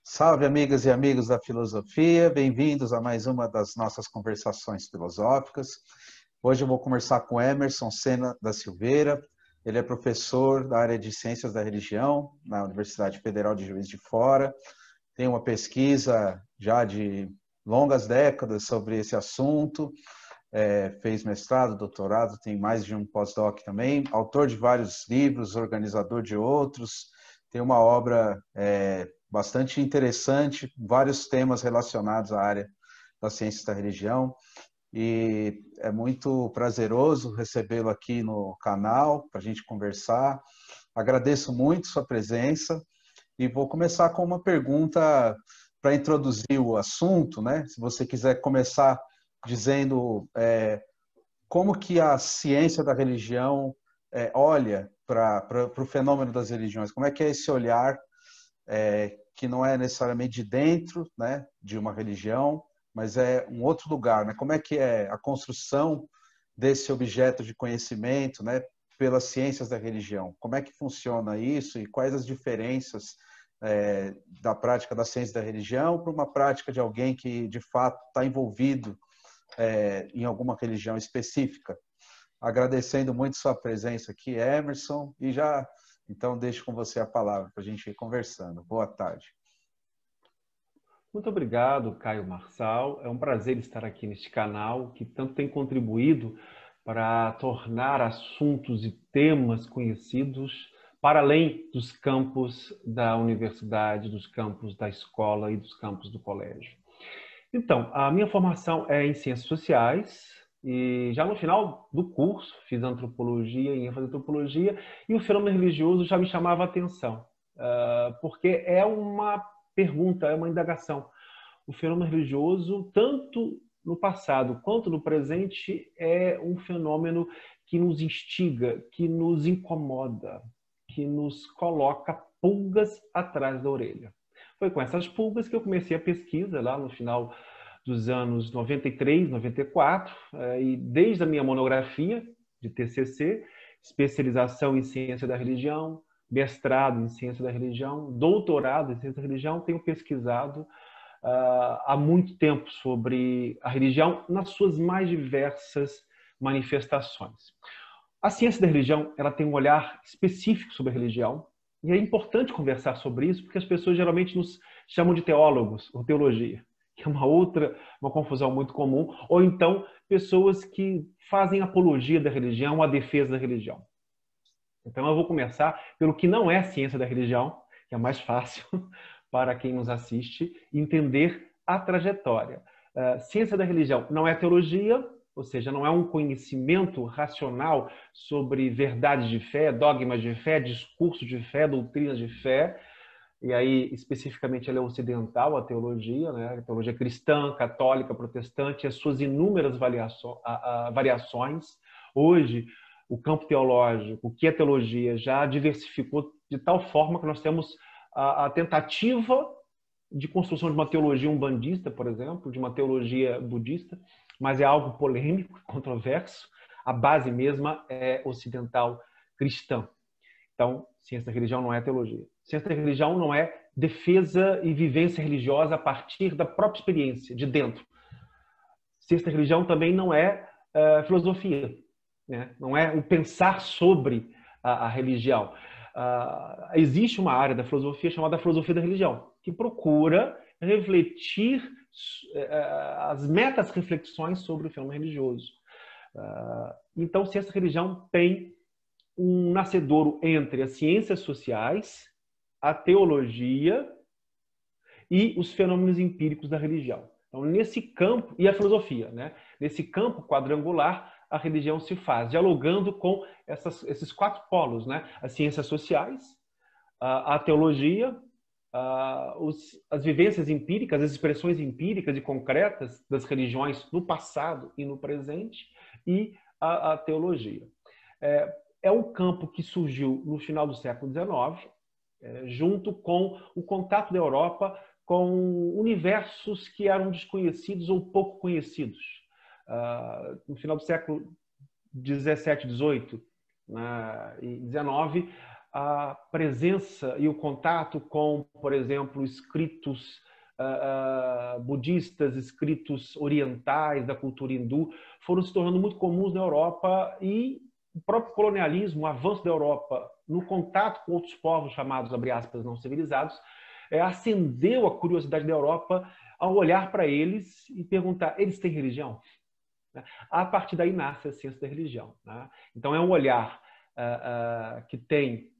Salve, amigas e amigos da filosofia, bem-vindos a mais uma das nossas conversações filosóficas. Hoje eu vou conversar com Emerson Sena da Silveira. Ele é professor da área de Ciências da Religião na Universidade Federal de Juiz de Fora. Tem uma pesquisa já de longas décadas sobre esse assunto. Fez mestrado, doutorado, tem mais de um pós-doc também. Autor de vários livros, organizador de outros. Tem uma obra bastante interessante, vários temas relacionados à área das ciências da religião, e é muito prazeroso recebê-lo aqui no canal para a gente conversar. Agradeço muito sua presença e vou começar com uma pergunta para introduzir o assunto, né? Se você quiser começar dizendo como que a ciência da religião olha para o fenômeno das religiões, como é que é esse olhar que não é necessariamente de dentro, né, de uma religião, mas é um outro lugar, né? Como é que é a construção desse objeto de conhecimento, né, pelas ciências da religião? Como é que funciona isso e quais as diferenças da prática da ciência da religião para uma prática de alguém que, de fato, está envolvido em alguma religião específica? Agradecendo muito sua presença aqui, Emerson, e já, então, deixo com você a palavra para a gente ir conversando. Boa tarde. Muito obrigado, Caio Marçal. É um prazer estar aqui neste canal que tanto tem contribuído para tornar assuntos e temas conhecidos para além dos campos da universidade, dos campos da escola e dos campos do colégio. Então, a minha formação é em Ciências Sociais e já no final do curso fiz antropologia e ênfase em antropologia e o fenômeno religioso já me chamava a atenção, porque é uma pergunta, é uma indagação. O fenômeno religioso, tanto no passado quanto no presente, é um fenômeno que nos instiga, que nos incomoda, que nos coloca pulgas atrás da orelha. Foi com essas pulgas que eu comecei a pesquisa lá no final dos anos 93, 94, e desde a minha monografia de TCC, especialização em ciência da religião, mestrado em ciência da religião, doutorado em ciência da religião, tenho pesquisado há muito tempo sobre a religião nas suas mais diversas manifestações. A ciência da religião, ela tem um olhar específico sobre a religião, e é importante conversar sobre isso, porque as pessoas geralmente nos chamam de teólogos ou teologia, que é uma confusão muito comum, ou então pessoas que fazem apologia da religião, a defesa da religião. Então eu vou começar pelo que não é ciência da religião, que é mais fácil para quem nos assiste entender a trajetória. Ciência da religião não é teologia, ou seja, não é um conhecimento racional sobre verdades de fé, dogmas de fé, discurso de fé, doutrinas de fé. E aí, especificamente, ela é ocidental, a teologia, né? A teologia cristã, católica, protestante, as suas inúmeras variações. Hoje, o campo teológico, o que é teologia, já diversificou de tal forma que nós temos a tentativa de construção de uma teologia umbandista, por exemplo, de uma teologia budista, mas é algo polêmico, controverso. A base mesma é ocidental cristã. Então, ciência da religião não é teologia. Ciência da religião não é defesa e vivência religiosa a partir da própria experiência, de dentro. Ciência da religião também não é filosofia, né? Não é o pensar sobre a religião. Existe uma área da filosofia chamada filosofia da religião, que procura refletir as metas reflexões sobre o fenômeno religioso. Então, ciência da religião tem um nascedouro entre as ciências sociais, a teologia e os fenômenos empíricos da religião. Então, nesse campo, e a filosofia, né? Nesse campo quadrangular, a religião se faz, dialogando com esses quatro polos, né? As ciências sociais, a teologia, as vivências empíricas, as expressões empíricas e concretas das religiões no passado e no presente, e a teologia. É um campo que surgiu no final do século XIX, junto com o contato da Europa com universos que eram desconhecidos ou pouco conhecidos. No final do século XVII, XVIII e XIX, a presença e o contato com, por exemplo, escritos budistas, escritos orientais da cultura hindu, foram se tornando muito comuns na Europa, e o próprio colonialismo, o avanço da Europa no contato com outros povos chamados, abre aspas, não civilizados, acendeu a curiosidade da Europa ao olhar para eles e perguntar: eles têm religião? A partir daí nasce a ciência da religião. Então é um olhar que tem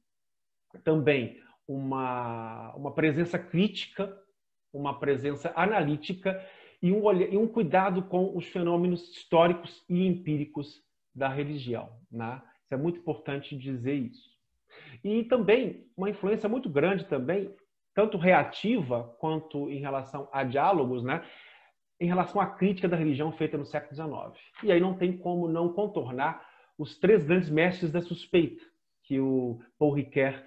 também uma presença crítica, uma presença analítica e um cuidado com os fenômenos históricos e empíricos da religião. Isso é muito importante dizer isso. E também uma influência muito grande também, tanto reativa quanto em relação a diálogos, em relação à crítica da religião feita no século XIX. E aí não tem como não contornar os 3 grandes mestres da suspeita, que o Paul Ricoeur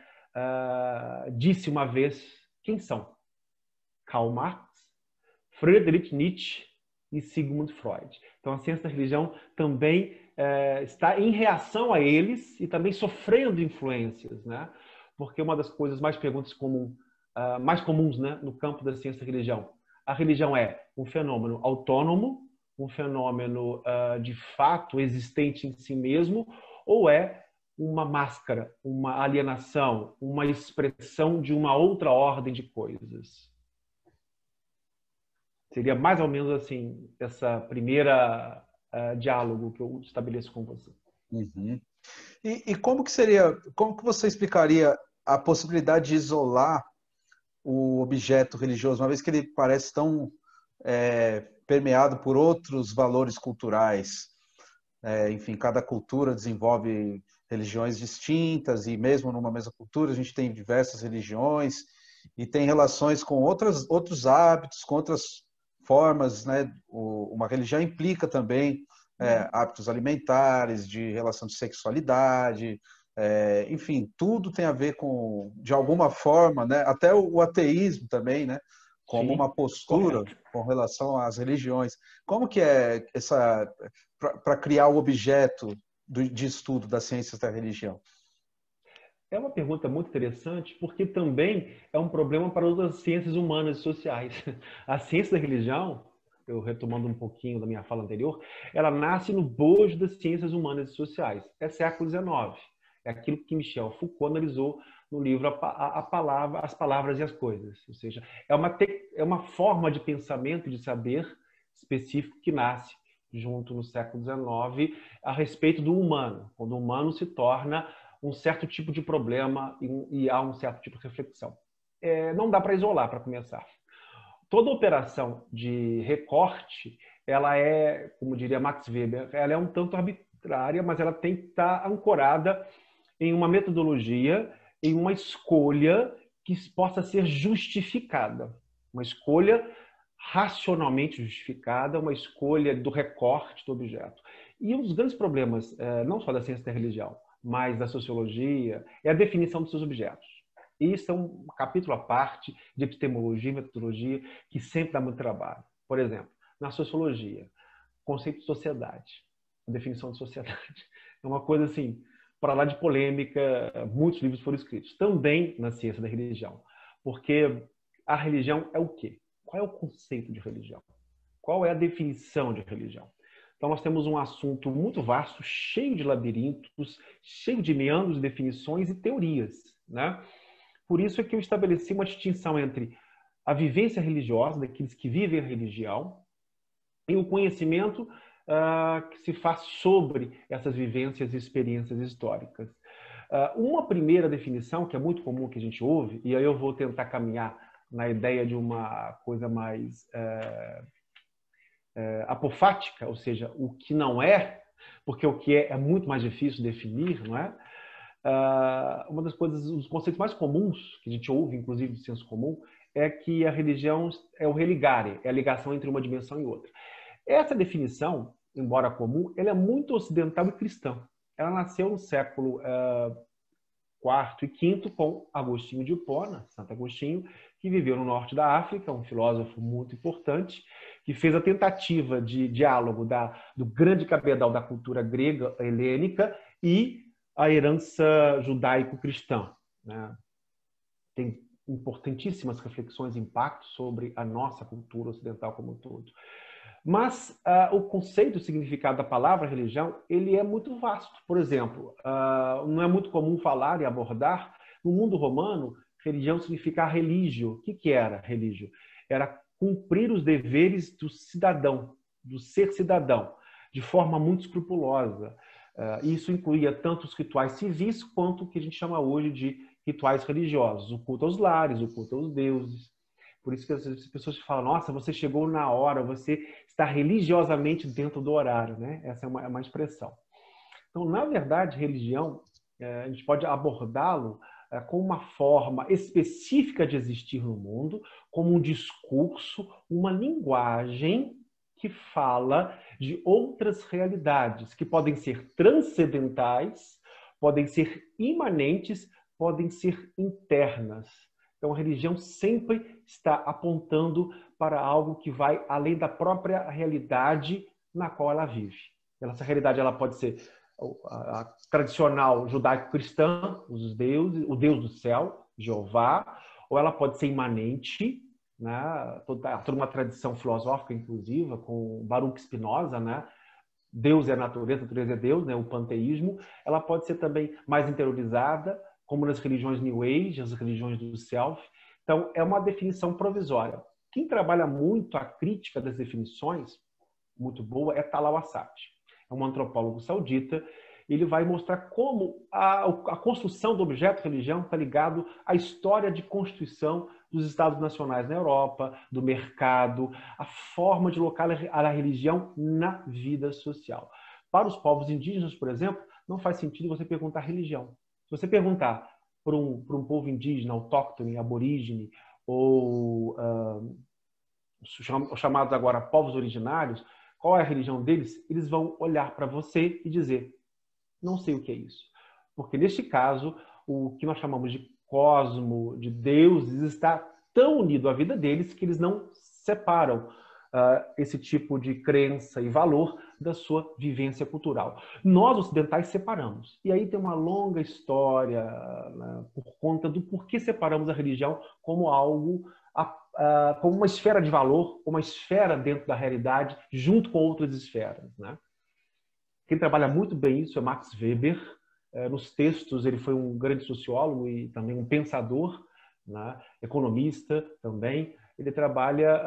disse uma vez quem são: Karl Marx, Friedrich Nietzsche e Sigmund Freud. Então a ciência da religião também está em reação a eles e também sofrendo influências, porque uma das coisas mais comuns no campo da ciência da religião: a religião é um fenômeno autônomo, um fenômeno de fato existente em si mesmo, ou é uma máscara, uma alienação, uma expressão de uma outra ordem de coisas? Seria mais ou menos assim, essa primeira diálogo que eu estabeleço com você. Uhum. E como que você explicaria a possibilidade de isolar o objeto religioso, uma vez que ele parece tão permeado por outros valores culturais? Enfim, cada cultura desenvolve religiões distintas, e mesmo numa mesma cultura a gente tem diversas religiões e tem relações com outros hábitos, com outras formas, Uma religião implica também hábitos alimentares, de relação de sexualidade, enfim, tudo tem a ver com, de alguma forma, até o ateísmo também, como uma postura com relação às religiões. Como que é para criar o objeto de estudo das ciências da religião? É uma pergunta muito interessante, porque também é um problema para outras ciências humanas e sociais. A ciência da religião, eu retomando um pouquinho da minha fala anterior, ela nasce no bojo das ciências humanas e sociais. É século XIX. É aquilo que Michel Foucault analisou no livro As Palavras e as Coisas. Ou seja, é uma forma de pensamento, de saber específico que nasce junto no século XIX a respeito do humano, quando o humano se torna um certo tipo de problema e há um certo tipo de reflexão. Não dá para isolar, para começar. Toda operação de recorte, ela é, como diria Max Weber, ela é um tanto arbitrária, mas ela tem que estar ancorada em uma metodologia, em uma escolha que possa ser justificada. Uma escolha racionalmente justificada, uma escolha do recorte do objeto. E um dos grandes problemas, não só da ciência da religião, mas da sociologia, é a definição dos seus objetos. Isso é um capítulo à parte de epistemologia e metodologia que sempre dá muito trabalho. Por exemplo, na sociologia, conceito de sociedade, a definição de sociedade. É uma coisa assim, para lá de polêmica, muitos livros foram escritos. Também na ciência da religião. Porque a religião é o quê? Qual é o conceito de religião? Qual é a definição de religião? Então, nós temos um assunto muito vasto, cheio de labirintos, cheio de meandros, definições e teorias, Por isso é que eu estabeleci uma distinção entre a vivência religiosa, daqueles que vivem a religião, e o conhecimento que se faz sobre essas vivências e experiências históricas. Uma primeira definição, que é muito comum que a gente ouve, e aí eu vou tentar caminhar na ideia de uma coisa mais apofática, ou seja, o que não é, porque o que é muito mais difícil de definir, não é? Uma das coisas, os conceitos mais comuns que a gente ouve, inclusive de senso comum, é que a religião é o religare, é a ligação entre uma dimensão e outra. Essa definição, embora comum, ela é muito ocidental e cristã. Ela nasceu no século IV e V com Agostinho de Hipona, Santo Agostinho, que viveu no norte da África, um filósofo muito importante, que fez a tentativa de diálogo do grande cabedal da cultura grega helênica e a herança judaico-cristã. né? Tem importantíssimas reflexões e impactos sobre a nossa cultura ocidental como um todo. Mas o conceito, o significado da palavra religião, ele é muito vasto. Por exemplo, não é muito comum falar e abordar, no mundo romano, religião significa religio. O que era religio? Era cumprir os deveres do cidadão, do ser cidadão, de forma muito escrupulosa. Isso incluía tanto os rituais civis quanto o que a gente chama hoje de rituais religiosos, o culto aos lares, o culto aos deuses. Por isso que as pessoas falam, nossa, você chegou na hora, você está religiosamente dentro do horário, né? Essa é uma expressão. Então, na verdade, religião, a gente pode abordá-lo como uma forma específica de existir no mundo, como um discurso, uma linguagem que fala de outras realidades, que podem ser transcendentais, podem ser imanentes, podem ser internas. Então, a religião sempre está apontando para algo que vai além da própria realidade na qual ela vive. Essa realidade ela pode ser a tradicional judaico-cristã, os deuses, o Deus do céu, Jeová, ou ela pode ser imanente, né? Toda uma tradição filosófica inclusiva, com Baruch Spinoza, né? Deus é a natureza é Deus, né? O panteísmo. Ela pode ser também mais interiorizada, como nas religiões New Age, as religiões do Self. Então, é uma definição provisória. Quem trabalha muito a crítica das definições, muito boa, é Talal Assad. É um antropólogo saudita. Ele vai mostrar como a construção do objeto religião está ligado à história de constituição dos Estados nacionais na Europa, do mercado, a forma de locar a religião na vida social. Para os povos indígenas, por exemplo, não faz sentido você perguntar religião. Se você perguntar para um povo indígena, autóctone, aborígene, ou chamados agora povos originários, qual é a religião deles, eles vão olhar para você e dizer, não sei o que é isso. Porque, neste caso, o que nós chamamos de cosmo, de deuses, está tão unido à vida deles que eles não separam esse tipo de crença e valor da sua vivência cultural. Nós, ocidentais, separamos. E aí tem uma longa história, né, por conta do porquê separamos a religião como algo, como uma esfera de valor, uma esfera dentro da realidade, junto com outras esferas, né? Quem trabalha muito bem isso é Max Weber. Nos textos, ele foi um grande sociólogo e também um pensador, né? Economista também. Ele trabalha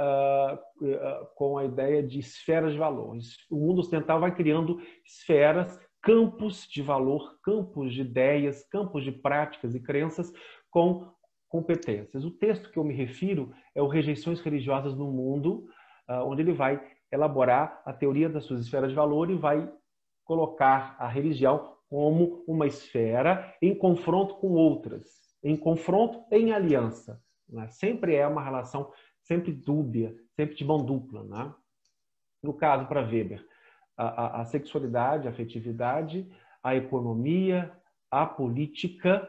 com a ideia de esferas de valor. O mundo ocidental vai criando esferas, campos de valor, campos de ideias, campos de práticas e crenças com competências. O texto que eu me refiro é o Rejeições Religiosas no Mundo, onde ele vai elaborar a teoria das suas esferas de valor e vai colocar a religião como uma esfera em confronto com outras, em confronto em aliança. Né? Sempre é uma relação sempre dúbia, sempre de mão dupla. Né? No caso, para Weber, a sexualidade, a afetividade, a economia, a política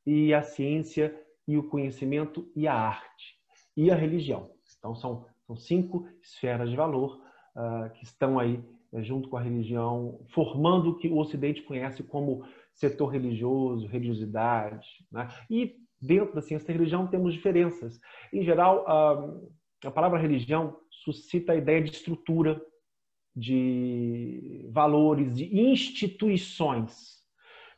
e a ciência e o conhecimento e a arte e a religião. Então, são 5 esferas de valor que estão aí junto com a religião, formando o que o Ocidente conhece como setor religioso, religiosidade. Né? E dentro da ciência da religião temos diferenças. Em geral, a palavra religião suscita a ideia de estrutura, de valores, de instituições.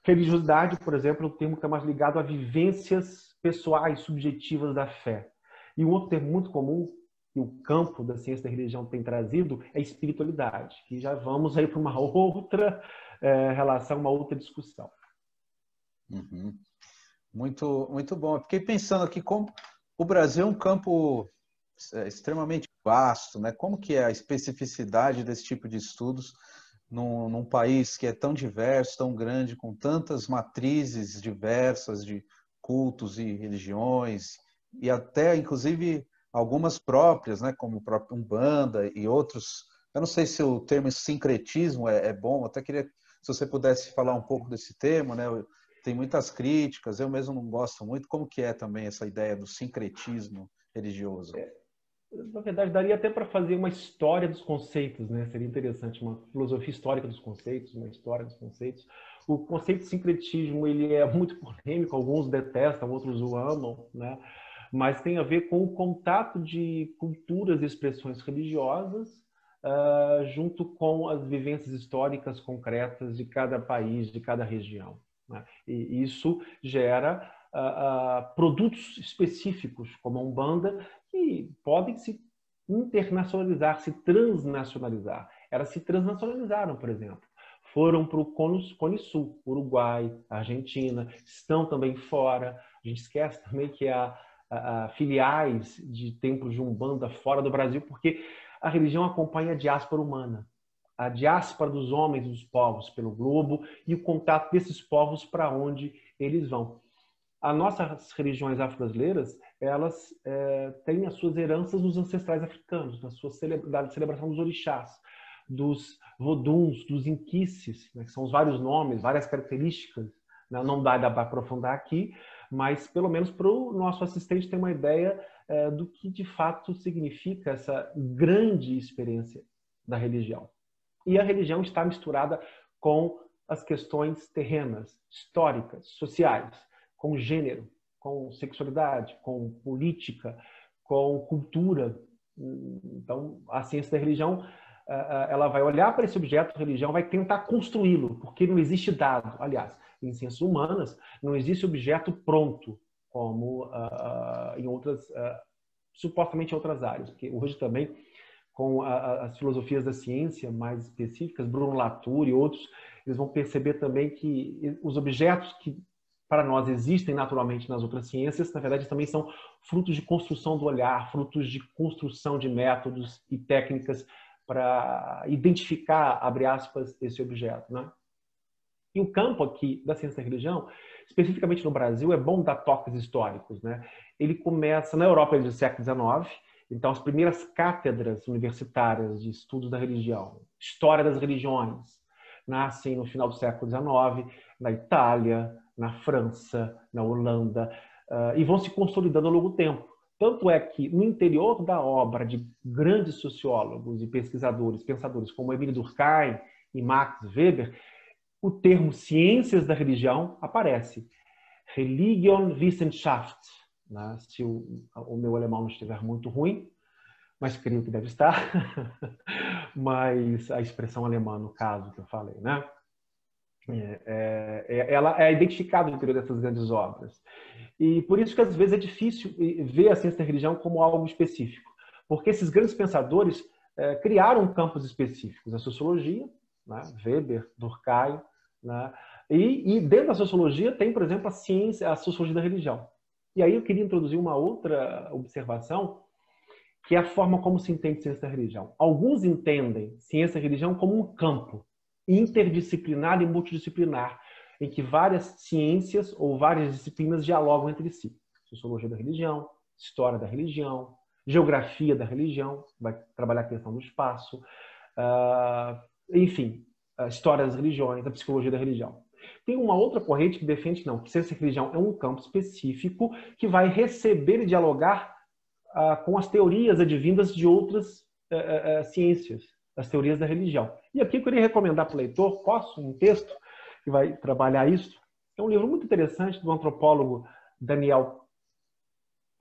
Religiosidade, por exemplo, é um termo que é mais ligado a vivências pessoais, subjetivas da fé. E um outro termo muito comum que o campo da ciência da religião tem trazido é espiritualidade, que já vamos aí para uma outra relação, uma outra discussão. Uhum. Muito, muito bom. Eu fiquei pensando aqui como o Brasil é um campo extremamente vasto, né? Como que é a especificidade desse tipo de estudos num país que é tão diverso, tão grande, com tantas matrizes diversas de cultos e religiões, e até, inclusive, algumas próprias, né? Como o próprio Umbanda e outros. Eu não sei se o termo sincretismo é bom, eu até queria, se você pudesse falar um pouco desse termo, né? Tem muitas críticas, eu mesmo não gosto muito. Como que é também essa ideia do sincretismo religioso? Na verdade, daria até para fazer uma história dos conceitos, né? Seria interessante, uma filosofia histórica dos conceitos, uma história dos conceitos. O conceito de sincretismo ele é muito polêmico, alguns detestam, outros o amam, né? Mas tem a ver com o contato de culturas e expressões religiosas junto com as vivências históricas concretas de cada país, de cada região, né? E isso gera produtos específicos, como a Umbanda, que podem se internacionalizar, se transnacionalizar. Elas se transnacionalizaram, por exemplo. Foram para o Cone Sul, Uruguai, Argentina, estão também fora. A gente esquece também que há filiais de templos de Umbanda fora do Brasil, porque a religião acompanha a diáspora humana, a diáspora dos homens e dos povos pelo globo e o contato desses povos para onde eles vão. As nossas religiões afro-brasileiras, elas têm as suas heranças dos ancestrais africanos, da celebração dos orixás, dos voduns, dos inquices, né, que são os vários nomes, várias características, né, não dá para aprofundar aqui, mas pelo menos para o nosso assistente ter uma ideia do que de fato significa essa grande experiência da religião. E a religião está misturada com as questões terrenas, históricas, sociais, com gênero, com sexualidade, com política, com cultura. Então, a ciência da religião, ela vai olhar para esse objeto de religião, vai tentar construí-lo, porque não existe dado. Aliás, em ciências humanas, não existe objeto pronto, como em outras, supostamente em outras áreas. Porque hoje também, com as filosofias da ciência mais específicas, Bruno Latour e outros, eles vão perceber também que os objetos que para nós existem naturalmente nas outras ciências, na verdade também são frutos de construção do olhar, frutos de construção de métodos e técnicas para identificar, abre aspas, esse objeto, né? E o campo aqui da ciência da religião, especificamente no Brasil, é bom dar toques históricos, né? Ele começa na Europa do século XIX, então as primeiras cátedras universitárias de estudos da religião, história das religiões, nascem no final do século XIX, na Itália, na França, na Holanda, e vão se consolidando ao longo do tempo. Tanto é que, no interior da obra de grandes sociólogos e pesquisadores, pensadores como Emile Durkheim e Max Weber, o termo ciências da religião aparece. Religionswissenschaft, né? Se o meu alemão não estiver muito ruim, mas creio que deve estar. Mas a expressão alemã, no caso que eu falei, né? Ela é identificada no interior dessas grandes obras. E por isso que às vezes é difícil ver a ciência da religião como algo específico. Porque esses grandes pensadores criaram campos específicos. A sociologia, né? Weber, Durkheim, né? E dentro da sociologia tem, por exemplo, a sociologia da religião. E aí eu queria introduzir uma outra observação, que é a forma como se entende ciência da religião. Alguns entendem ciência da religião como um campo interdisciplinar e multidisciplinar, em que várias ciências ou várias disciplinas dialogam entre si. Sociologia da religião, história da religião, geografia da religião, vai trabalhar a questão do espaço, enfim, a história das religiões, a psicologia da religião. Tem uma outra corrente que defende que não, que ciência da religião é um campo específico que vai receber e dialogar com as teorias advindas de outras ciências, as teorias da religião. E aqui eu queria recomendar para o leitor, um texto que vai trabalhar isso. É um livro muito interessante do antropólogo Daniel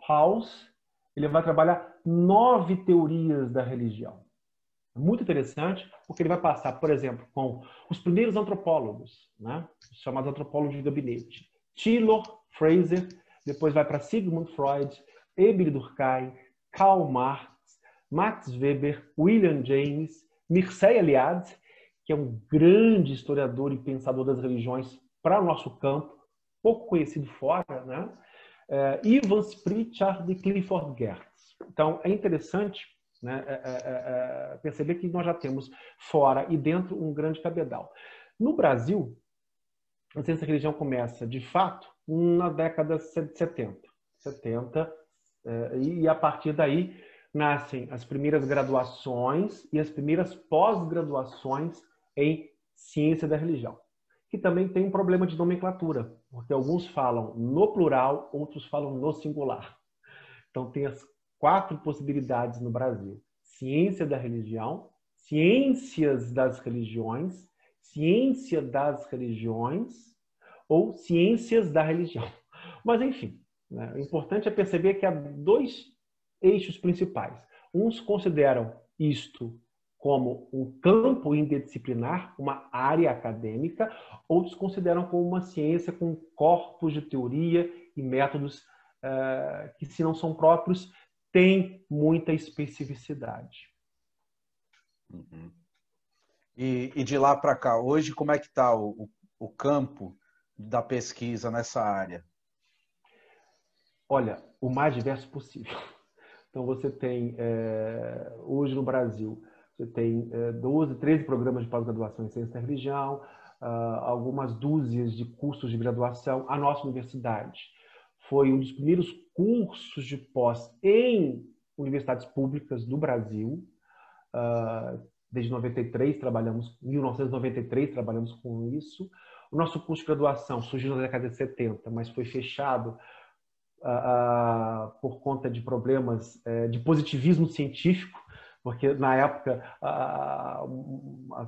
Pause. Ele vai trabalhar 9 teorias da religião. É muito interessante, porque ele vai passar, por exemplo, com os primeiros antropólogos, né? Os chamados antropólogos de gabinete. Taylor, Fraser, depois vai para Sigmund Freud, Emile Durkheim, Karl Marx, Max Weber, William James, Mircea Eliade, que é um grande historiador e pensador das religiões para o nosso campo, pouco conhecido fora, né? Evans Pritchard e Clifford Geertz. Então, é interessante, né, perceber que nós já temos fora e dentro um grande cabedal. No Brasil, a ciência da religião começa, de fato, na década de 70. E a partir daí nascem as primeiras graduações e as primeiras pós-graduações em ciência da religião, que também tem um problema de nomenclatura, porque alguns falam no plural, outros falam no singular. Então tem as 4 possibilidades no Brasil: ciência da religião, ciências das religiões, ciência das religiões ou ciências da religião. Mas, enfim, né, o importante é perceber que há dois eixos principais. Uns consideram isto como um campo interdisciplinar, uma área acadêmica, outros consideram como uma ciência com corpos de teoria e métodos que, se não são próprios, têm muita especificidade. Uhum. E de lá para cá, hoje como é que está o campo da pesquisa nessa área? Olha, o mais diverso possível. Então você tem, hoje no Brasil, você tem 12, 13 programas de pós-graduação em ciência da religião, algumas dúzias de cursos de graduação. A nossa universidade foi um dos primeiros cursos de pós em universidades públicas do Brasil. Desde 1993 trabalhamos com isso. O nosso curso de graduação surgiu na década de 70, mas foi fechado por conta de problemas de positivismo científico, porque na época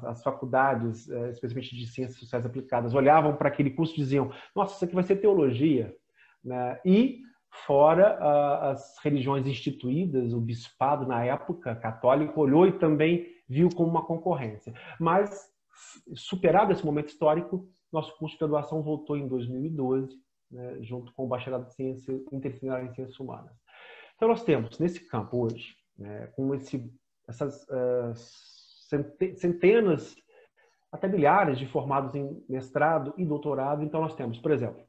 as faculdades, especialmente de ciências sociais aplicadas, olhavam para aquele curso e diziam: nossa, isso aqui vai ser teologia, né? E fora as religiões instituídas, o bispado na época católico olhou e também viu como uma concorrência. Mas, superado esse momento histórico, nosso curso de graduação voltou em 2012, né, junto com o bacharelado de ciência interdisciplinar em ciências humanas. Então nós temos nesse campo hoje, né, com essas centenas, até milhares de formados em mestrado e doutorado. Então nós temos, por exemplo,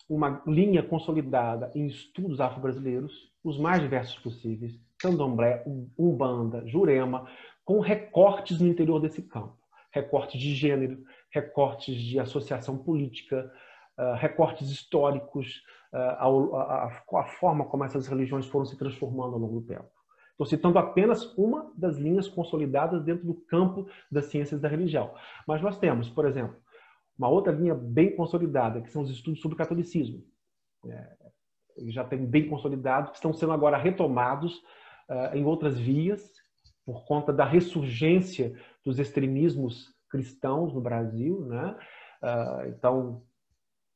uma linha consolidada em estudos afro-brasileiros, os mais diversos possíveis, candomblé, umbanda, jurema, com recortes no interior desse campo. Recortes de gênero, recortes de associação política, recortes históricos, a forma como essas religiões foram se transformando ao longo do tempo. Estou citando apenas uma das linhas consolidadas dentro do campo das ciências da religião. Mas nós temos, por exemplo, uma outra linha bem consolidada, que são os estudos sobre o catolicismo. Já tem bem consolidado, que estão sendo agora retomados em outras vias, por conta da ressurgência dos extremismos cristãos no Brasil, né? Então,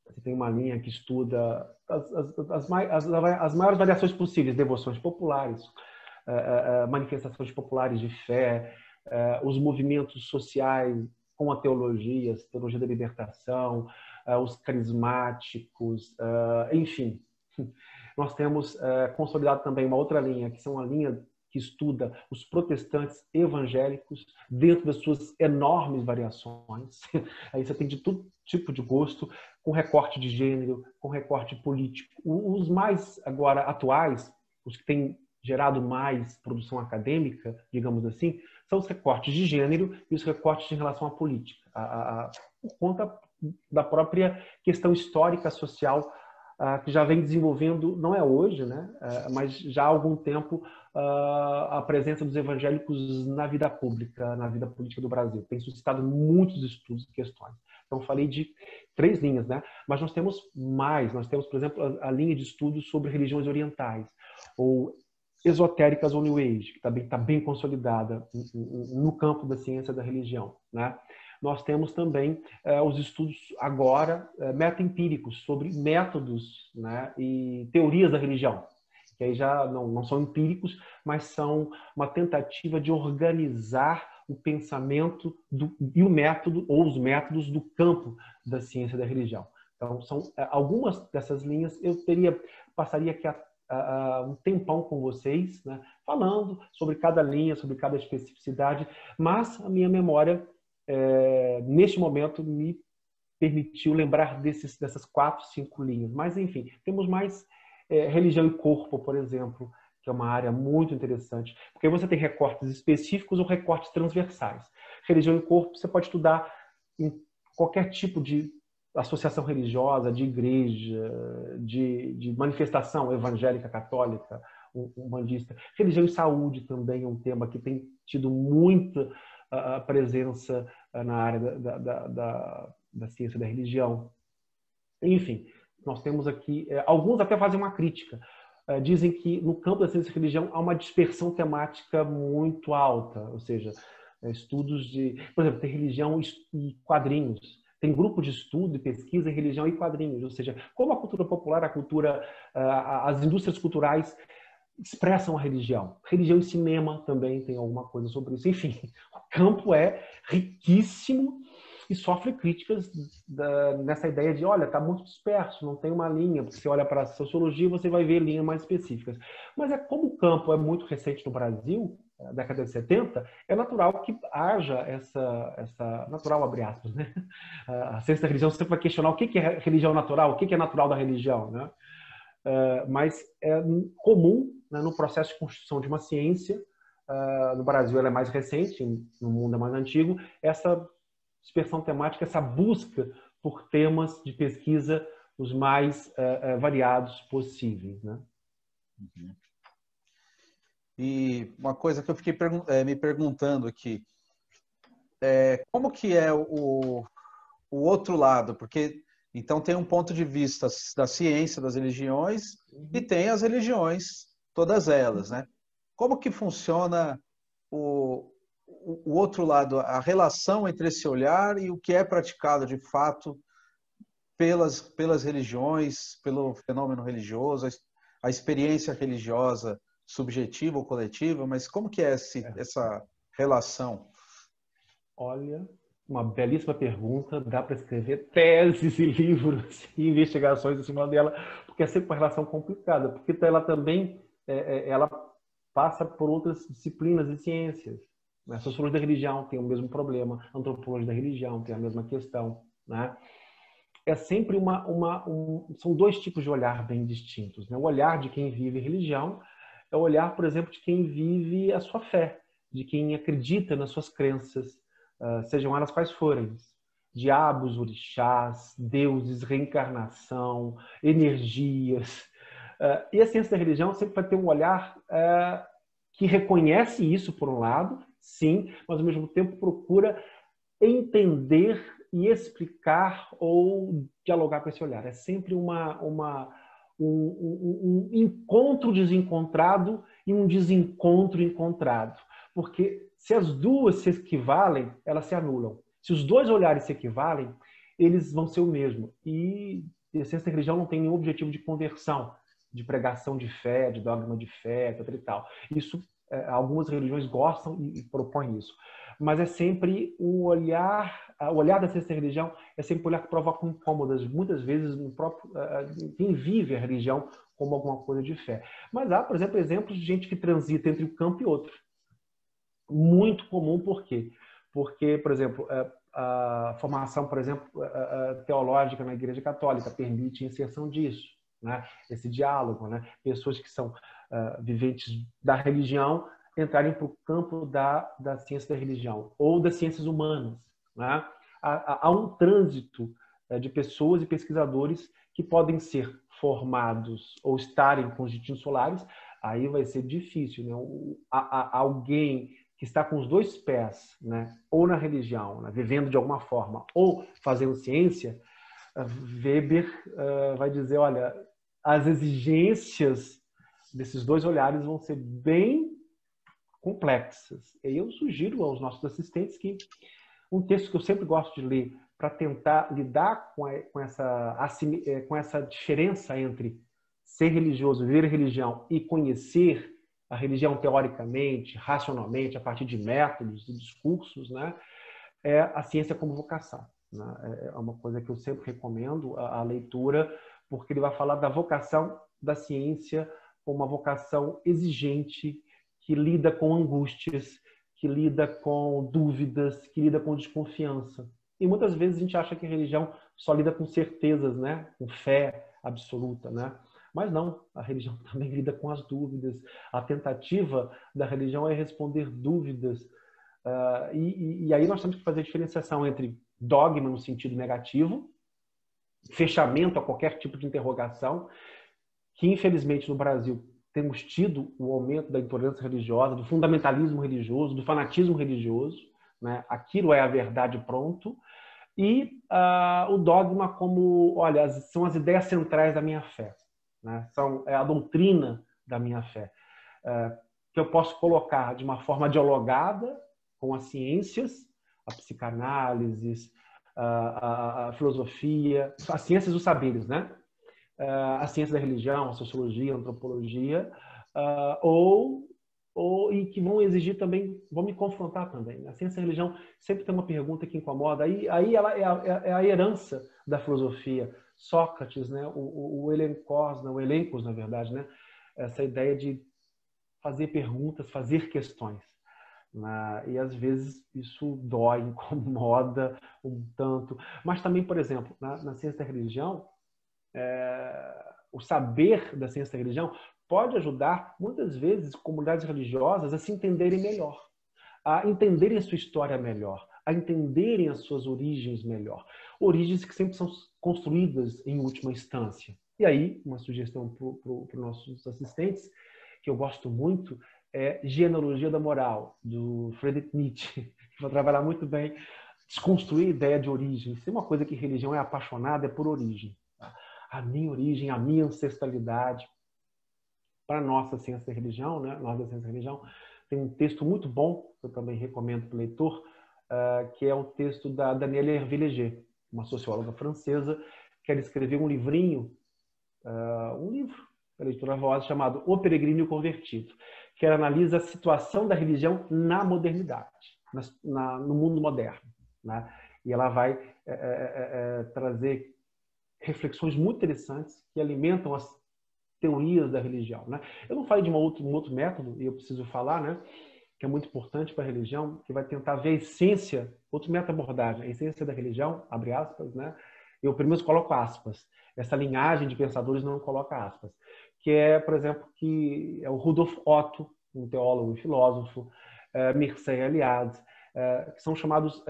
você tem uma linha que estuda as maiores variações possíveis, devoções populares, manifestações populares de fé, os movimentos sociais com a teologia da libertação, os carismáticos, enfim. Nós temos consolidado também uma outra linha, que são a linha que estuda os protestantes evangélicos dentro das suas enormes variações. Aí você tem de todo tipo de gosto, com recorte de gênero, com recorte político. Os mais agora atuais, os que têm gerado mais produção acadêmica, digamos assim, são os recortes de gênero e os recortes em relação à política, por conta da própria questão histórica, social, que já vem desenvolvendo, não é hoje, né, mas já há algum tempo, a presença dos evangélicos na vida pública, na vida política do Brasil. Tem suscitado muitos estudos e questões. Então, eu falei de 3 linhas, né? Mas nós temos mais. Nós temos, por exemplo, a linha de estudos sobre religiões orientais, ou esotéricas ou New Age, que também está bem consolidada no campo da ciência da religião, né? Nós temos também os estudos agora meta-empíricos sobre métodos, né, e teorias da religião, que aí já não são empíricos, mas são uma tentativa de organizar o pensamento e o método, ou os métodos do campo da ciência da religião. Então, são algumas dessas linhas. Eu passaria aqui um tempão com vocês, né, falando sobre cada linha, sobre cada especificidade, mas a minha memória neste momento me permitiu lembrar dessas 4, 5 linhas. Mas, enfim, temos mais religião e corpo, por exemplo, que é uma área muito interessante, porque você tem recortes específicos ou recortes transversais. Religião e corpo você pode estudar em qualquer tipo de associação religiosa, de igreja, de manifestação evangélica, católica, umbandista. Religião e saúde também é um tema que tem tido muita presença na área da ciência da religião. Enfim, nós temos aqui... alguns até fazem uma crítica. Dizem que no campo da ciência da religião há uma dispersão temática muito alta, ou seja, estudos de... Por exemplo, tem religião e quadrinhos. Tem grupo de estudo e pesquisa em religião e quadrinhos. Ou seja, como a cultura popular, as indústrias culturais expressam a religião. Religião e cinema também tem alguma coisa sobre isso. Enfim, o campo é riquíssimo e sofre críticas nessa ideia de, olha, está muito disperso, não tem uma linha. Porque você olha para a sociologia, você vai ver linhas mais específicas. Mas como o campo é muito recente no Brasil, na década de 70, é natural que haja essa natural, abre aspas, né? A ciência da religião sempre vai questionar o que é religião natural, o que é natural da religião, né? Mas é comum, né, no processo de construção de uma ciência, no Brasil ela é mais recente, no mundo é mais antigo, essa dispersão temática, essa busca por temas de pesquisa os mais variados possíveis, né? Uhum. E uma coisa que eu fiquei me perguntando aqui, como que é o outro lado? Porque então tem um ponto de vista da ciência das religiões e tem as religiões, todas elas, né? Como que funciona o outro lado, a relação entre esse olhar e o que é praticado de fato pelas religiões, pelo fenômeno religioso, a experiência religiosa subjetiva ou coletiva, mas como que é essa relação? Olha, uma belíssima pergunta, dá para escrever teses e livros e investigações em cima dela, porque é sempre uma relação complicada, porque ela também ela passa por outras disciplinas e ciências. A sociologia da religião tem o mesmo problema, a antropologia da religião tem a mesma questão, né? É sempre são dois tipos de olhar bem distintos, né? O olhar de quem vive religião é o olhar, por exemplo, de quem vive a sua fé, de quem acredita nas suas crenças, sejam elas quais forem. Diabos, orixás, deuses, reencarnação, energias. E a ciência da religião sempre vai ter um olhar que reconhece isso, por um lado, sim, mas ao mesmo tempo procura entender e explicar ou dialogar com esse olhar. É sempre um encontro desencontrado e um desencontro encontrado. Porque se as duas se equivalem, elas se anulam. Se os dois olhares se equivalem, eles vão ser o mesmo. E a ciência da religião não tem nenhum objetivo de conversão, de pregação de fé, de dogma de fé, etc. e tal. Isso, algumas religiões gostam e propõem isso. Mas é sempre o olhar da ciência da religião é sempre um olhar que provoca incômodas, muitas vezes no próprio quem vive a religião como alguma coisa de fé. Mas há, por exemplo, exemplos de gente que transita entre um campo e outro. Muito comum, por quê? Porque, por exemplo, a formação, por exemplo, teológica na Igreja Católica permite a inserção disso, né? Esse diálogo, né? Pessoas que são viventes da religião entrarem para o campo da ciência da religião ou das ciências humanas, né? Há um trânsito de pessoas e pesquisadores que podem ser formados ou estarem com os destinos solares, aí vai ser difícil, né? Alguém que está com os dois pés, né? Ou na religião, né? Vivendo de alguma forma, ou fazendo ciência, Weber vai dizer, olha, as exigências desses dois olhares vão ser bem complexas. E eu sugiro aos nossos assistentes que um texto que eu sempre gosto de ler para tentar lidar com essa diferença entre ser religioso, viver religião e conhecer a religião teoricamente, racionalmente, a partir de métodos e discursos, né? É a ciência como vocação, né? É uma coisa que eu sempre recomendo a leitura, porque ele vai falar da vocação da ciência como uma vocação exigente, que lida com angústias, que lida com dúvidas, que lida com desconfiança. E muitas vezes a gente acha que a religião só lida com certezas, né? Com fé absoluta, né? Mas não, a religião também lida com as dúvidas. A tentativa da religião é responder dúvidas. E aí nós temos que fazer a diferenciação entre dogma no sentido negativo, fechamento a qualquer tipo de interrogação, que infelizmente no Brasil temos tido o aumento da intolerância religiosa, do fundamentalismo religioso, do fanatismo religioso, né? Aquilo é a verdade pronto. E o dogma como, olha, são as ideias centrais da minha fé, né? É a doutrina da minha fé, que eu posso colocar de uma forma dialogada, com as ciências, a psicanálise, a filosofia, as ciências dos saberes, né? A ciência da religião, a sociologia, a antropologia, e que vão exigir também, vão me confrontar também. A ciência da religião sempre tem uma pergunta que incomoda, aí ela é a herança da filosofia. Sócrates, né? o Elencos, na verdade, né? Essa ideia de fazer perguntas, fazer questões. E às vezes isso dói, incomoda um tanto. Mas também, por exemplo, na ciência da religião, o saber da ciência da religião pode ajudar, muitas vezes, comunidades religiosas a se entenderem melhor, a entenderem a sua história melhor, a entenderem as suas origens melhor. Origens que sempre são construídas em última instância. E aí, uma sugestão para os nossos assistentes, que eu gosto muito, é Genealogia da Moral, do Friedrich Nietzsche, que vai trabalhar muito bem, desconstruir a ideia de origem. Se uma coisa que religião é apaixonada, é por origem. A minha origem, a minha ancestralidade. Para a nossa ciência da religião, né? Nós da ciência da religião, tem um texto muito bom, que eu também recomendo para o leitor, que é um texto da Danielle Hervé-Léger, uma socióloga francesa, que ela escreveu um livrinho, um livro, a leitura voz, chamado O Peregrino e o Convertido, que ela analisa a situação da religião na modernidade, no mundo moderno, né? E ela vai trazer reflexões muito interessantes que alimentam as teorias da religião, né? Eu não falei de um outro método, e eu preciso falar, né, que é muito importante para a religião, que vai tentar ver a essência, outro método de abordagem, a essência da religião, abre aspas, né? Eu primeiro coloco aspas. Essa linhagem de pensadores não coloca aspas. Que é, por exemplo, que é o Rudolf Otto, um teólogo e filósofo, Mircea Eliade, que são chamados,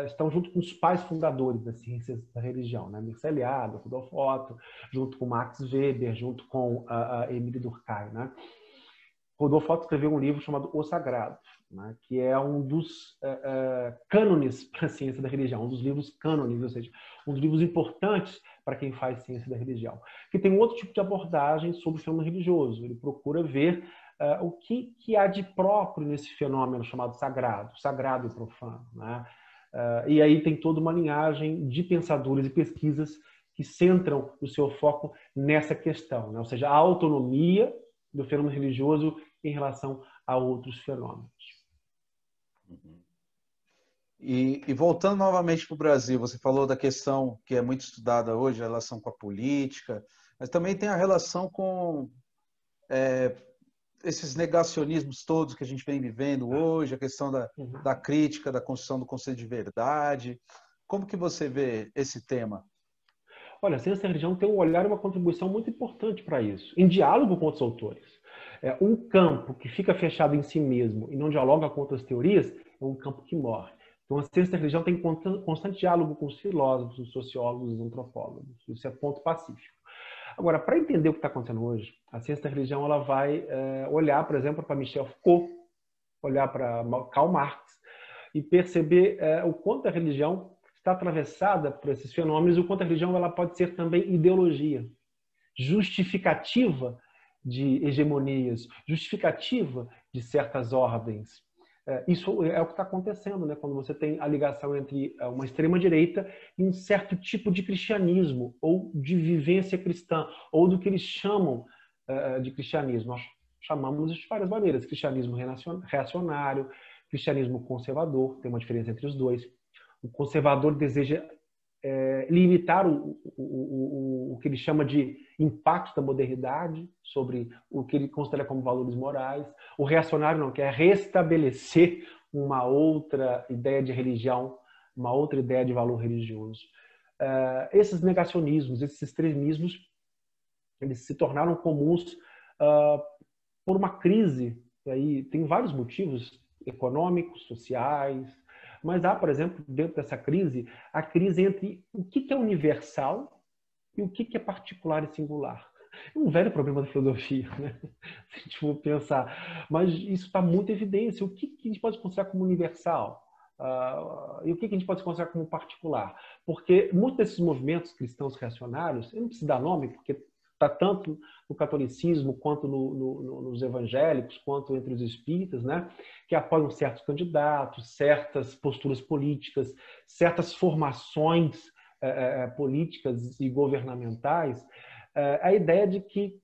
estão junto com os pais fundadores das ciências da religião, né? Mircea Eliade, Rudolf Otto, junto com Max Weber, junto com Émile Durkheim, né? Rudolf Otto escreveu um livro chamado O Sagrado, né? Que é um dos cânones para a ciência da religião, um dos livros cânones, ou seja, um dos livros importantes para quem faz ciência da religião, que tem um outro tipo de abordagem sobre o fenômeno religioso. Ele procura ver o que há de próprio nesse fenômeno chamado sagrado e profano, né? E aí tem toda uma linhagem de pensadores e pesquisas que centram o seu foco nessa questão, né? Ou seja, a autonomia do fenômeno religioso em relação a outros fenômenos. E voltando novamente para o Brasil, você falou da questão que é muito estudada hoje, a relação com a política, mas também tem a relação com esses negacionismos todos que a gente vem vivendo hoje, a questão da crítica, da construção do conceito de verdade. Como que você vê esse tema? Olha, a ciência da religião tem um olhar e uma contribuição muito importante para isso, em diálogo com outros autores. Um campo que fica fechado em si mesmo e não dialoga com outras teorias é um campo que morre. Então, a ciência da religião tem constante diálogo com os filósofos, os sociólogos, os antropólogos. Isso é ponto pacífico. Agora, para entender o que está acontecendo hoje, a ciência da religião ela vai olhar, por exemplo, para Michel Foucault, olhar para Karl Marx e perceber o quanto a religião está atravessada por esses fenômenos, o quanto a religião ela pode ser também ideologia, justificativa de hegemonias, justificativa de certas ordens. Isso é o que está acontecendo, né? Quando você tem a ligação entre uma extrema-direita e um certo tipo de cristianismo, ou de vivência cristã, ou do que eles chamam de cristianismo. Nós chamamos de várias maneiras: cristianismo reacionário, cristianismo conservador, tem uma diferença entre os dois. O conservador deseja limitar o que ele chama de impacto da modernidade sobre o que ele considera como valores morais. O reacionário não quer restabelecer uma outra ideia de religião, uma outra ideia de valor religioso. Esses negacionismos, esses extremismos, eles se tornaram comuns por uma crise. E aí tem vários motivos econômicos, sociais, mas há, por exemplo, dentro dessa crise, a crise entre o que é universal e o que é particular e singular. É um velho problema da filosofia, né? Se a gente for pensar. Mas isso está muito em evidência. O que a gente pode considerar como universal? E o que a gente pode considerar como particular? Porque muitos desses movimentos cristãos reacionários, eu não preciso dar nome, porque está tanto no catolicismo, quanto nos evangélicos, quanto entre os espíritas, né? Que apoiam certos candidatos, certas posturas políticas, certas formações políticas e governamentais, a ideia de que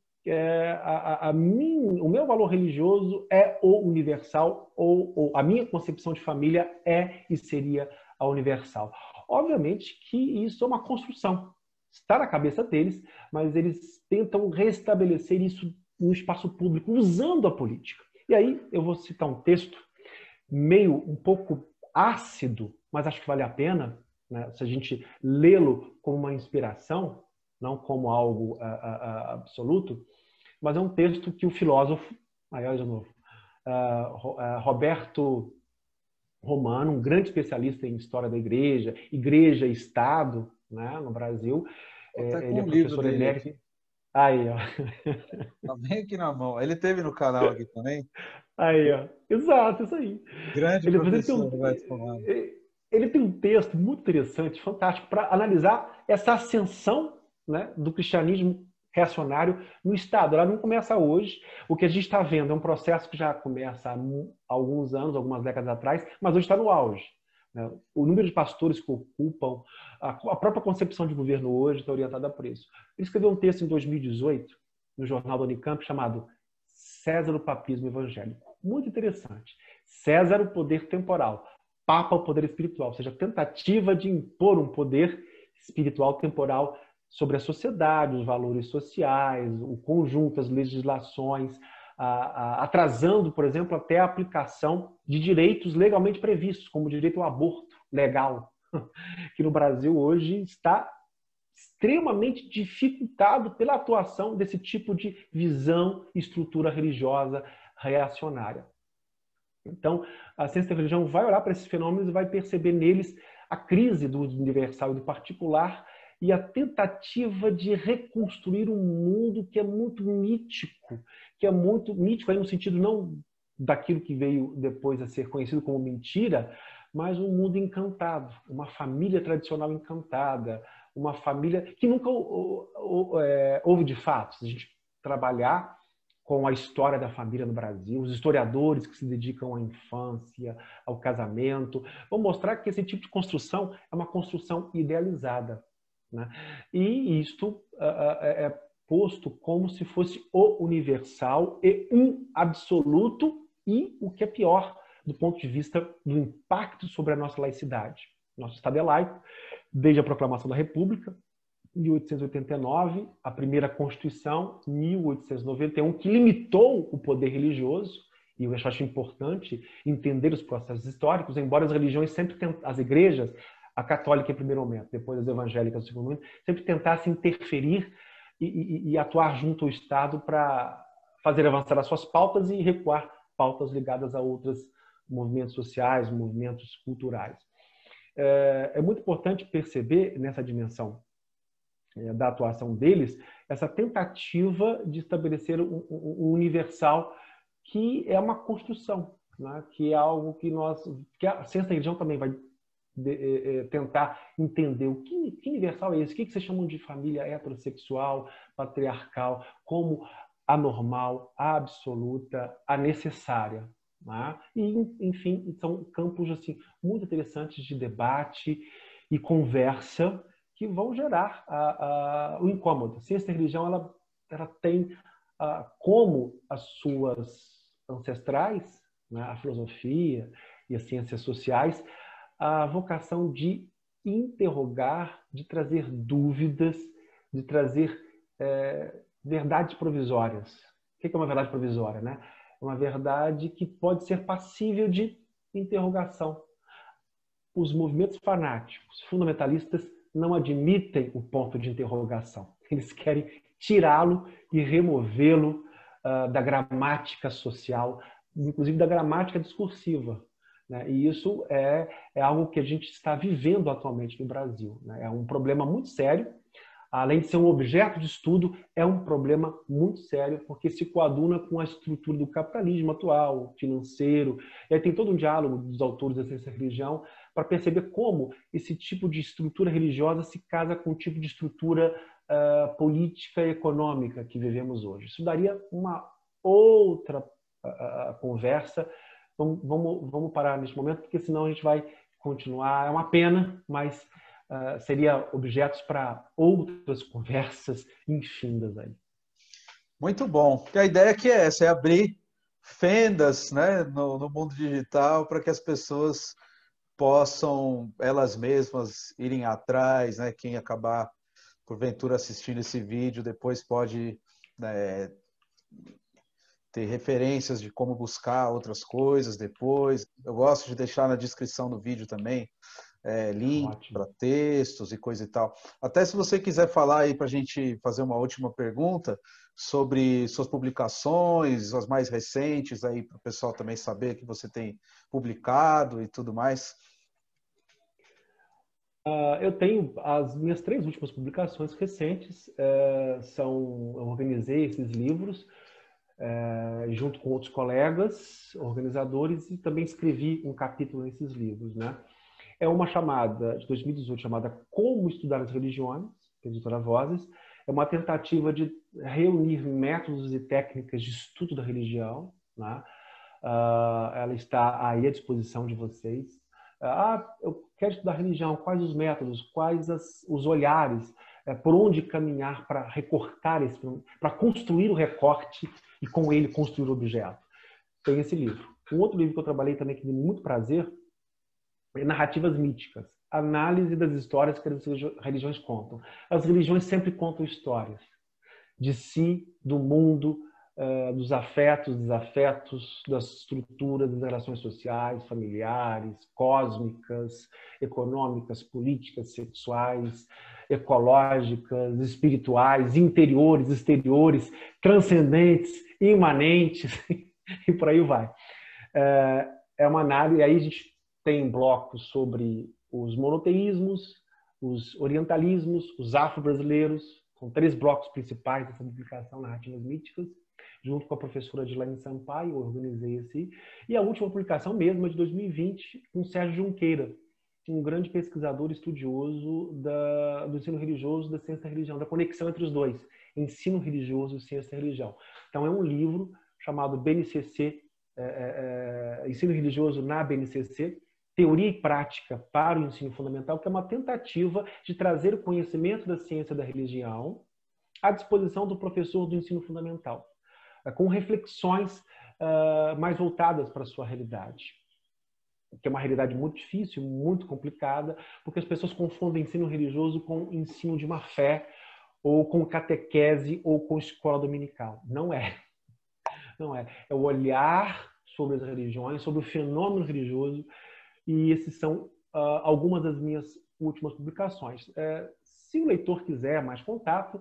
o meu valor religioso é o universal, ou a minha concepção de família é e seria a universal. Obviamente que isso é uma construção, está na cabeça deles, mas eles tentam restabelecer isso no espaço público, usando a política. E aí eu vou citar um texto meio um pouco ácido, mas acho que vale a pena, né, se a gente lê-lo como uma inspiração, não como algo absoluto, mas é um texto que o filósofo, aí de novo, Roberto Romano, um grande especialista em história da igreja e Estado, né, no Brasil, ele é professor emérito. Aí, ó. Tá bem aqui na mão. Ele teve no canal aqui também. Aí, ó. Exato, isso aí. Grande professor Roberto Romano. Ele tem um texto muito interessante, fantástico, para analisar essa ascensão, né, do cristianismo reacionário no Estado. Ela não começa hoje. O que a gente está vendo é um processo que já começa há alguns anos, algumas décadas atrás, mas hoje está no auge. Né? O número de pastores que ocupam, a própria concepção de governo hoje está orientada por isso. Ele escreveu um texto em 2018, no jornal da Unicamp, chamado César, o Papismo Evangélico. Muito interessante. César, o poder temporal. Papa, o poder espiritual. Ou seja, a tentativa de impor um poder espiritual temporal sobre a sociedade, os valores sociais, o conjunto, as legislações, atrasando, por exemplo, até a aplicação de direitos legalmente previstos, como o direito ao aborto legal, que no Brasil hoje está extremamente dificultado pela atuação desse tipo de visão e estrutura religiosa reacionária. Então, a ciência da religião vai olhar para esses fenômenos e vai perceber neles a crise do universal e do particular e a tentativa de reconstruir um mundo que é muito mítico aí no sentido não daquilo que veio depois a ser conhecido como mentira, mas um mundo encantado, uma família tradicional encantada, uma família que nunca houve de fato. Se a gente trabalhar com a história da família no Brasil, os historiadores que se dedicam à infância, ao casamento, vão mostrar que esse tipo de construção é uma construção idealizada. Né? E isto é posto como se fosse o universal e um absoluto e o que é pior do ponto de vista do impacto sobre a nossa laicidade. Nosso Estado é laico, desde a proclamação da República, 1889, a primeira Constituição, 1891, que limitou o poder religioso, e eu acho importante entender os processos históricos, embora as religiões sempre as igrejas, a católica em primeiro momento, depois as evangélicas em segundo momento, sempre tentassem interferir e atuar junto ao Estado para fazer avançar as suas pautas e recuar pautas ligadas a outros movimentos sociais, movimentos culturais. É muito importante perceber nessa dimensão da atuação deles, essa tentativa de estabelecer um universal que é uma construção, né? Que é algo que a ciência da religião também vai tentar entender o que universal é esse, o que vocês chamam de família heterossexual, patriarcal, como a normal, a absoluta, a necessária. Né? E, enfim, são campos assim, muito interessantes de debate e conversa que vão gerar o incômodo. A ciência da religião ela tem como as suas ancestrais, né, a filosofia e as ciências sociais, a vocação de interrogar, de trazer dúvidas, de trazer verdades provisórias. O que é uma verdade provisória? Né? É uma verdade que pode ser passível de interrogação. Os movimentos fanáticos, fundamentalistas, não admitem o ponto de interrogação. Eles querem tirá-lo e removê-lo da gramática social, inclusive da gramática discursiva. Né? E isso é algo que a gente está vivendo atualmente no Brasil. Né? É um problema muito sério. Além de ser um objeto de estudo, é um problema muito sério, porque se coaduna com a estrutura do capitalismo atual, financeiro. E aí tem todo um diálogo dos autores da ciência da religião para perceber como esse tipo de estrutura religiosa se casa com um tipo de estrutura política e econômica que vivemos hoje. Isso daria uma outra conversa. Vamos parar neste momento, porque senão a gente vai continuar. É uma pena, mas seria objetos para outras conversas infindas aí. Muito bom. A ideia aqui é essa, é abrir fendas, né, no mundo digital para que as pessoas possam elas mesmas irem atrás, né? Quem acabar porventura assistindo esse vídeo depois pode, né, ter referências de como buscar outras coisas depois. Eu gosto de deixar na descrição do vídeo também link para textos e coisa e tal. Até se você quiser falar aí para a gente fazer uma última pergunta sobre suas publicações, as mais recentes, aí para o pessoal também saber que você tem publicado e tudo mais. Eu tenho as minhas 3 últimas publicações recentes, eu organizei esses livros junto com outros colegas, organizadores, e também escrevi um capítulo nesses livros, né? É uma chamada, de 2018, chamada Como Estudar as Religiões, da editora Vozes. É uma tentativa de reunir métodos e técnicas de estudo da religião, né? Ela está aí à disposição de vocês. Eu quero estudar religião, quais os métodos, quais os olhares, por onde caminhar para recortar para construir o recorte e com ele construir o objeto. Tem esse livro. Um outro livro que eu trabalhei também que me deu muito prazer é Narrativas Míticas, análise das histórias que as religiões contam. As religiões sempre contam histórias de si, do mundo, dos afetos, desafetos, das estruturas, das relações sociais, familiares, cósmicas, econômicas, políticas, sexuais, ecológicas, espirituais, interiores, exteriores, transcendentes, imanentes, e por aí vai. É uma análise, e aí a gente tem blocos sobre os monoteísmos, os orientalismos, os afro-brasileiros. São 3 blocos principais dessa publicação, Narrativas Míticas, junto com a professora Dilane Sampaio, eu organizei esse. E a última publicação mesmo é de 2020, com Sérgio Junqueira, um grande pesquisador estudioso do ensino religioso, da ciência da religião, da conexão entre os dois, ensino religioso e ciência da religião. Então é um livro chamado BNCC, Ensino Religioso na BNCC, Teoria e Prática para o Ensino Fundamental, que é uma tentativa de trazer o conhecimento da ciência da religião à disposição do professor do ensino fundamental, com reflexões mais voltadas para a sua realidade, que é uma realidade muito difícil, muito complicada, porque as pessoas confundem ensino religioso com ensino de uma fé, ou com catequese, ou com escola dominical. Não é. Não é. É o olhar sobre as religiões, sobre o fenômeno religioso, e esses são algumas das minhas últimas publicações. Se o leitor quiser mais contato,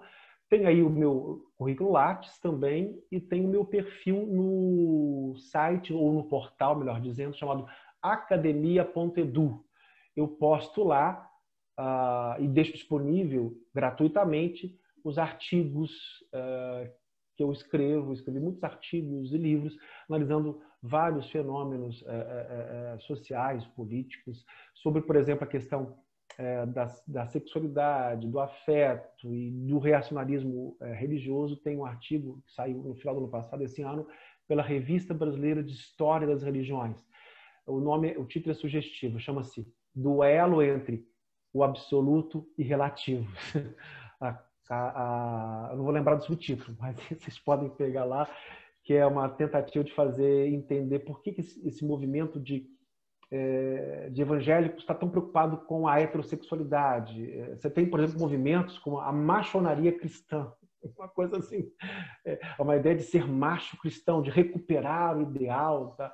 tem aí o meu currículo Lattes também, e tem o meu perfil no site, ou no portal, melhor dizendo, chamado academia.edu. Eu posto lá e deixo disponível gratuitamente os artigos que eu escrevi muitos artigos e livros analisando vários fenômenos sociais, políticos, sobre, por exemplo, a questão da sexualidade, do afeto e do reacionarismo religioso. Tem um artigo que saiu no final do ano passado, esse ano, pela Revista Brasileira de História das Religiões. O título é sugestivo, chama-se Duelo entre o Absoluto e Relativo. Eu não vou lembrar do subtítulo, mas vocês podem pegar lá, que é uma tentativa de fazer entender por que esse movimento de evangélicos está tão preocupado com a heterossexualidade. Você tem, por exemplo, movimentos como a machonaria cristã, uma coisa assim, uma ideia de ser macho cristão, de recuperar o ideal. Tá?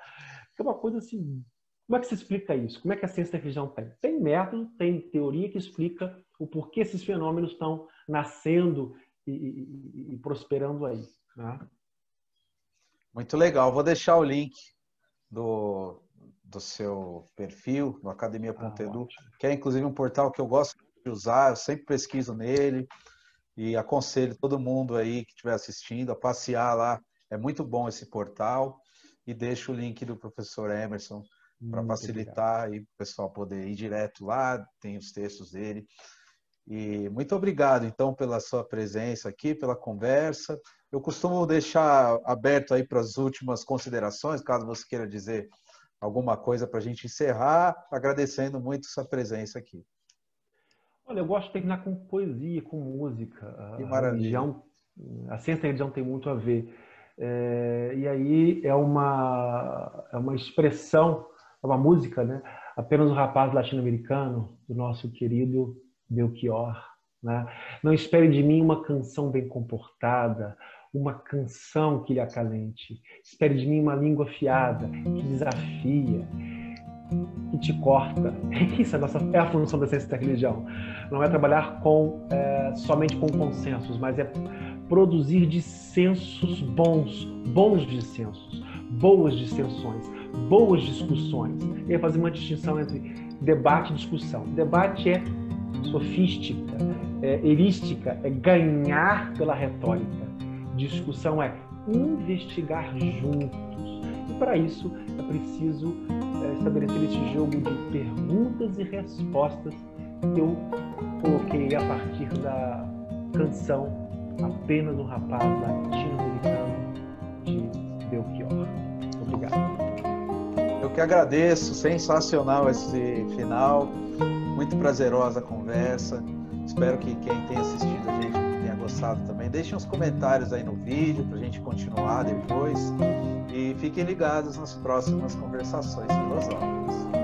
É uma coisa assim. Como é que se explica isso? Como é que a ciência da religião tem? Tem método, tem teoria que explica o porquê esses fenômenos estão nascendo e prosperando aí. Né? Muito legal. Vou deixar o link do seu perfil no academia.edu, que é inclusive um portal que eu gosto de usar, eu sempre pesquiso nele e aconselho todo mundo aí que estiver assistindo a passear lá. É muito bom esse portal, e deixo o link do professor Emerson para facilitar e o pessoal poder ir direto lá, tem os textos dele. E muito obrigado, então, pela sua presença aqui, pela conversa. Eu costumo deixar aberto aí para as últimas considerações, caso você queira dizer alguma coisa para a gente encerrar, agradecendo muito sua presença aqui. Olha, eu gosto de terminar com poesia, com música. Que A maravilha. religião, a ciência e a religião tem muito a ver. E aí é uma expressão, é uma música, né? Apenas um rapaz latino-americano, do nosso querido Belchior, né? Não espere de mim uma canção bem comportada, uma canção que lhe acalente. Espere de mim uma língua afiada, que desafia, que te corta. Isso é a função da ciência da religião. Não é trabalhar somente com consensos, mas é produzir dissensos bons dissensos, boas dissensões, boas discussões. E é fazer uma distinção entre debate e discussão. Debate é sofística, é erística, é ganhar pela retórica. Discussão é investigar juntos. E para isso é preciso estabelecer esse jogo de perguntas e respostas que eu coloquei a partir da canção Apenas um Rapaz Latino-Americano de Belchior. Obrigado. Eu que agradeço, sensacional esse final, muito prazerosa a conversa. Espero que quem tenha assistido a gente tenha gostado também. Deixem uns comentários aí no vídeo para a gente continuar depois. E fiquem ligados nas próximas conversações filosóficas.